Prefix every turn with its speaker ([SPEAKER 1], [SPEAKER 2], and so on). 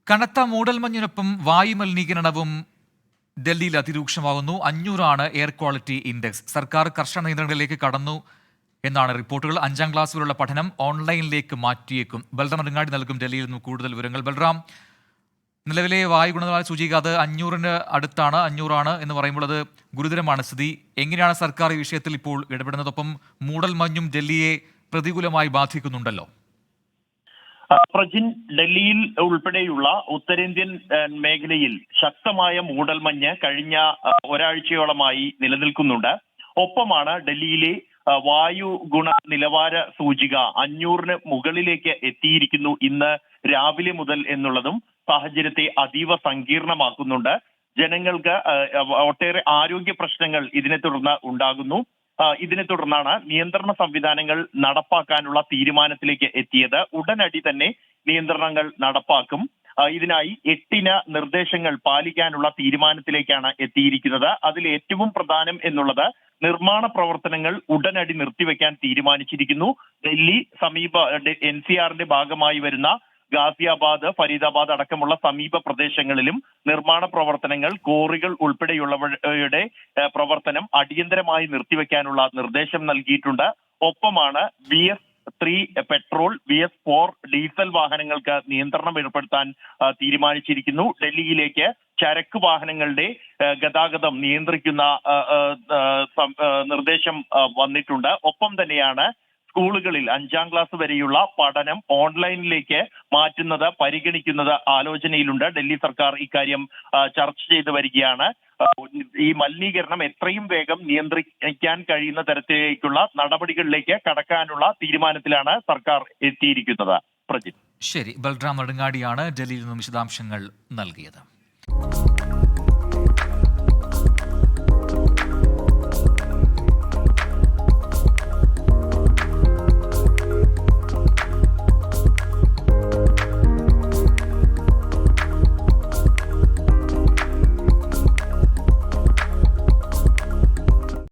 [SPEAKER 1] കനത്ത മൂടൽമഞ്ഞിനൊപ്പം വായുമലിനീകരണവും ഡൽഹിയിൽ അതിരൂക്ഷമാകുന്നു. 500 air quality index. സർക്കാർ കർശന നിയന്ത്രണങ്ങളിലേക്ക് കടന്നു എന്നാണ് റിപ്പോർട്ടുകൾ. 5ാം ക്ലാസ് വരെയുള്ള പഠനം ഓൺലൈനിലേക്ക് മാറ്റിയേക്കും. ബൽറാം നെടുങ്ങാടി നൽകും ഡൽഹിയിൽ നിന്ന് കൂടുതൽ വിവരങ്ങൾ. ബൽറാം, നിലവിലെ വായു ഗുണനിലവാര സൂചിക അത് 500-ന് അടുത്താണ്. 500 എന്ന് പറയുമ്പോൾ അത് ഗുരുതരമാണ് സ്ഥിതി. എങ്ങനെയാണ് സർക്കാർ ഈ വിഷയത്തിൽ ഇപ്പോൾ ഇടപെടുന്നതൊപ്പം മൂടൽമഞ്ഞും ഡൽഹിയെ പ്രതികൂലമായി ബാധിക്കുന്നുണ്ടല്ലോ?
[SPEAKER 2] പ്രജിൻ, ഡൽഹിയിൽ ഉൾപ്പെടെയുള്ള ഉത്തരേന്ത്യൻ മേഖലയിൽ ശക്തമായ മൂടൽമഞ്ഞ് കഴിഞ്ഞ ഒരാഴ്ചയോളമായി നിലനിൽക്കുന്നുണ്ട്. ഒപ്പമാണ് ഡൽഹിയിലെ വായു ഗുണ നിലവാര സൂചിക 500-ന് മുകളിലേക്ക് എത്തിയിരിക്കുന്നു ഇന്ന് രാവിലെ മുതൽ എന്നുള്ളതും സാഹചര്യത്തെ അതീവ സങ്കീർണമാക്കുന്നുണ്ട്. ജനങ്ങൾക്ക് ഒട്ടേറെ ആരോഗ്യ പ്രശ്നങ്ങൾ ഇതിനെ തുടർന്ന് ഉണ്ടാകുന്നു. ഇതിനെ തുടർന്നാണ് നിയന്ത്രണ സംവിധാനങ്ങൾ നടപ്പാക്കാനുള്ള തീരുമാനത്തിലേക്ക് എത്തിയത്. ഉടനടി തന്നെ നിയന്ത്രണങ്ങൾ നടപ്പാക്കും. ഇതിനായി 8ന് നിർദ്ദേശങ്ങൾ പാലിക്കാനുള്ള തീരുമാനത്തിലേക്കാണ് എത്തിയിരിക്കുന്നത്. അതിൽ ഏറ്റവും പ്രധാനം എന്നുള്ളത് നിർമ്മാണ പ്രവർത്തനങ്ങൾ ഉടനടി നിർത്തിവെക്കാൻ തീരുമാനിച്ചിരിക്കുന്നു. ഡൽഹി സമീപ NCRന്റെ ഭാഗമായി വരുന്ന ഗാസിയാബാദ്, ഫരീദാബാദ് അടക്കമുള്ള സമീപ പ്രദേശങ്ങളിലും നിർമ്മാണ പ്രവർത്തനങ്ങൾ, കോറികൾ ഉൾപ്പെടെയുള്ളവയുടെ പ്രവർത്തനം അടിയന്തരമായി നിർത്തിവെക്കാനുള്ള നിർദ്ദേശം നൽകിയിട്ടുണ്ട്. ഒപ്പമാണ് BS3 പെട്രോൾ, BS4 ഡീസൽ വാഹനങ്ങൾക്ക് നിയന്ത്രണം ഏർപ്പെടുത്താൻ തീരുമാനിച്ചിരിക്കുന്നു. ഡൽഹിയിലേക്ക് ചരക്ക് വാഹനങ്ങളുടെ ഗതാഗതം നിയന്ത്രിക്കുന്ന നിർദ്ദേശം വന്നിട്ടുണ്ട്. ഒപ്പം തന്നെയാണ് സ്കൂളുകളിൽ 5ാം ക്ലാസ് വരെയുള്ള പഠനം ഓൺലൈനിലേക്ക് മാറ്റുന്നത് പരിഗണിക്കുന്നത് ആലോചനയിലുണ്ട്. ഡൽഹി സർക്കാർ ഇക്കാര്യം ചർച്ച ചെയ്തു വരികയാണ്. ഈ മലിനീകരണം എത്രയും വേഗം നിയന്ത്രിക്കാൻ കഴിയുന്ന തരത്തിലേക്കുള്ള നടപടികളിലേക്ക് കടക്കാനുള്ള തീരുമാനത്തിലാണ് സർക്കാർ എത്തിയിരിക്കുന്നത്. പ്രജിത്ത്,
[SPEAKER 1] ശരി. ബൽറാം നെടുങ്ങാടിയാണ് ഡൽഹിയിൽ നിന്നും വിശദാംശങ്ങൾ നൽകിയത്.